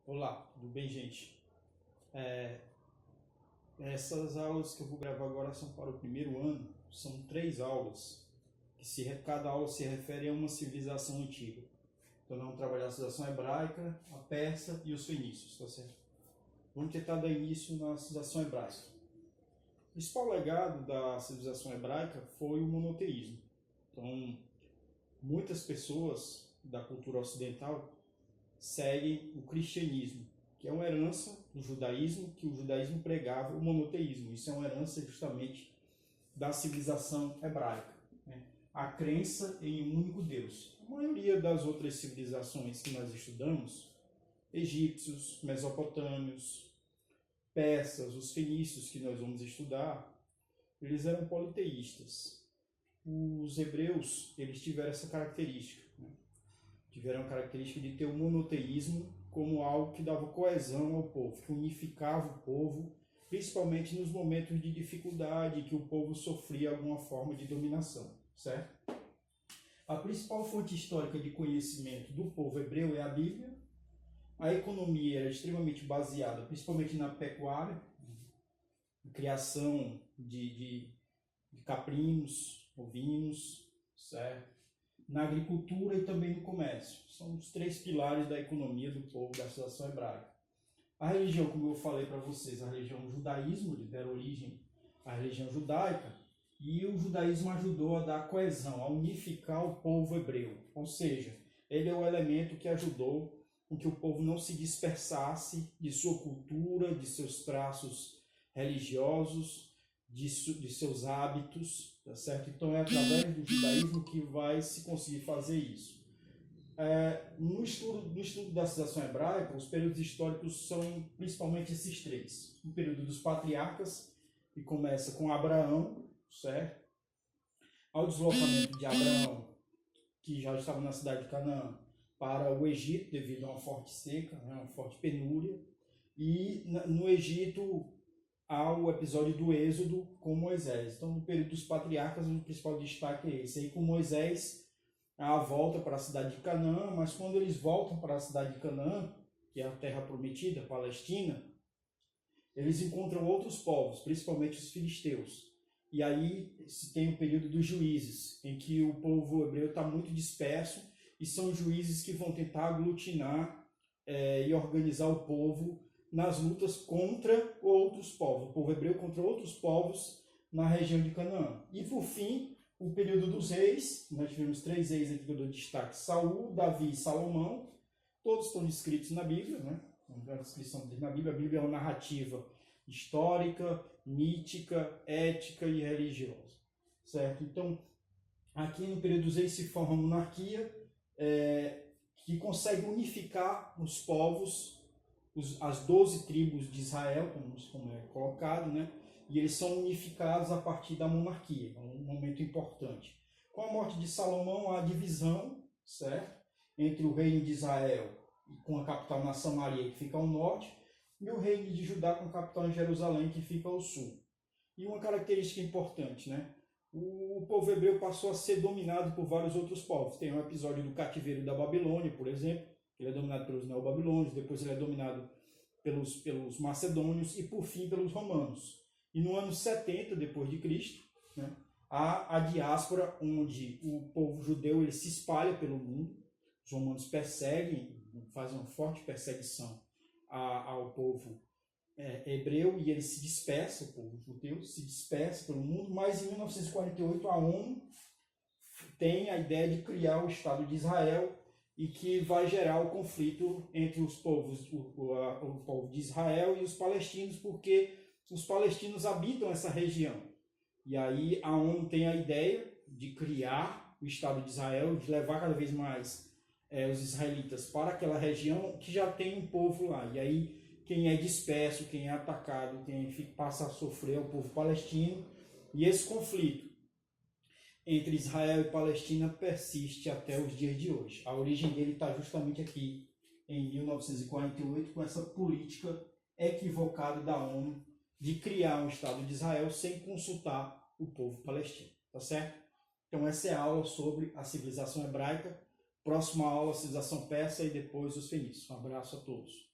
Olá, tudo bem, gente? Essas aulas que eu vou gravar agora são para o primeiro ano. São 3 aulas, cada aula se refere a uma civilização antiga. Então, nós vamos trabalhar a civilização hebraica, a persa e os fenícios, tá certo? Vamos tentar dar início na civilização hebraica. O principal legado da civilização hebraica foi o monoteísmo. Então, muitas pessoas da cultura ocidental seguem o cristianismo, que é uma herança do judaísmo, que o judaísmo pregava o monoteísmo. Isso é uma herança justamente da civilização hebraica, né? A crença em um único Deus. A maioria das outras civilizações que nós estudamos, egípcios, mesopotâmios, persas, os fenícios que nós vamos estudar, eles eram politeístas. Os hebreus, eles tiveram essa característica, né? Tiveram a característica de ter o monoteísmo como algo que dava coesão ao povo, que unificava o povo, principalmente nos momentos de dificuldade, que o povo sofria alguma forma de dominação, certo? A principal fonte histórica de conhecimento do povo hebreu é a Bíblia. A economia era extremamente baseada, principalmente na pecuária, criação de caprinos, ovinos, certo? Na agricultura e também no comércio. São os 3 pilares da economia do povo da civilização hebraica. A religião, como eu falei para vocês, a religião judaísmo, deram origem à religião judaica, e o judaísmo ajudou a dar coesão, a unificar o povo hebreu. Ou seja, ele é o elemento que ajudou com que o povo não se dispersasse de sua cultura, de seus traços religiosos, de seus hábitos, tá certo? Então é através do judaísmo que vai se conseguir fazer isso. No estudo da civilização hebraica, os períodos históricos são principalmente esses 3. O período dos patriarcas, que começa com Abraão, certo? Ao deslocamento de Abraão, que já estava na cidade de Canaã, para o Egito, devido a uma forte seca, né, uma forte penúria. E no Egito, há o episódio do Êxodo com Moisés. Então, no período dos patriarcas, o principal destaque é esse. Aí, com Moisés, a volta para a cidade de Canaã, mas quando eles voltam para a cidade de Canaã, que é a terra prometida, a Palestina, eles encontram outros povos, principalmente os filisteus. E aí se tem o período dos juízes, em que o povo hebreu está muito disperso, e são juízes que vão tentar aglutinar e organizar o povo nas lutas contra outros povos, o povo hebreu contra outros povos na região de Canaã. E por fim, o período dos reis, nós tivemos 3 reis aqui que eu dou destaque: Saul, Davi e Salomão. Todos estão descritos na Bíblia, né? A descrição deles na Bíblia. A Bíblia é uma narrativa histórica, mítica, ética e religiosa, certo? Então, aqui no período dos reis se forma uma monarquia que consegue unificar os povos, as 12 tribos de Israel, como é colocado, né? E eles são unificados a partir da monarquia, é um momento importante. Com a morte de Salomão, há a divisão, certo? Entre o reino de Israel, com a capital na Samaria, que fica ao norte, e o reino de Judá, com a capital em Jerusalém, que fica ao sul. E uma característica importante, né? O povo hebreu passou a ser dominado por vários outros povos. Tem um episódio do cativeiro da Babilônia, por exemplo. Ele é dominado pelos neobabilônios, depois ele é dominado pelos macedônios e, por fim, pelos romanos. E no ano 70 depois de Cristo, né, há a diáspora, onde o povo judeu ele se espalha pelo mundo. Os romanos perseguem, fazem uma forte perseguição ao povo hebreu, e ele se dispersa, o povo judeu se dispersa pelo mundo. Mas em 1948 a ONU tem a ideia de criar o Estado de Israel, e que vai gerar o conflito entre os povos, o povo de Israel e os palestinos, porque os palestinos habitam essa região. E aí a ONU tem a ideia de criar o Estado de Israel, de levar cada vez mais os israelitas para aquela região que já tem um povo lá. E aí quem é disperso, quem é atacado, quem passa a sofrer é o povo palestino. E esse conflito entre Israel e Palestina persiste até os dias de hoje. A origem dele está justamente aqui, em 1948, com essa política equivocada da ONU de criar um Estado de Israel sem consultar o povo palestino, tá certo? Então essa é a aula sobre a civilização hebraica. Próxima aula, a civilização persa e depois os fenícios. Um abraço a todos.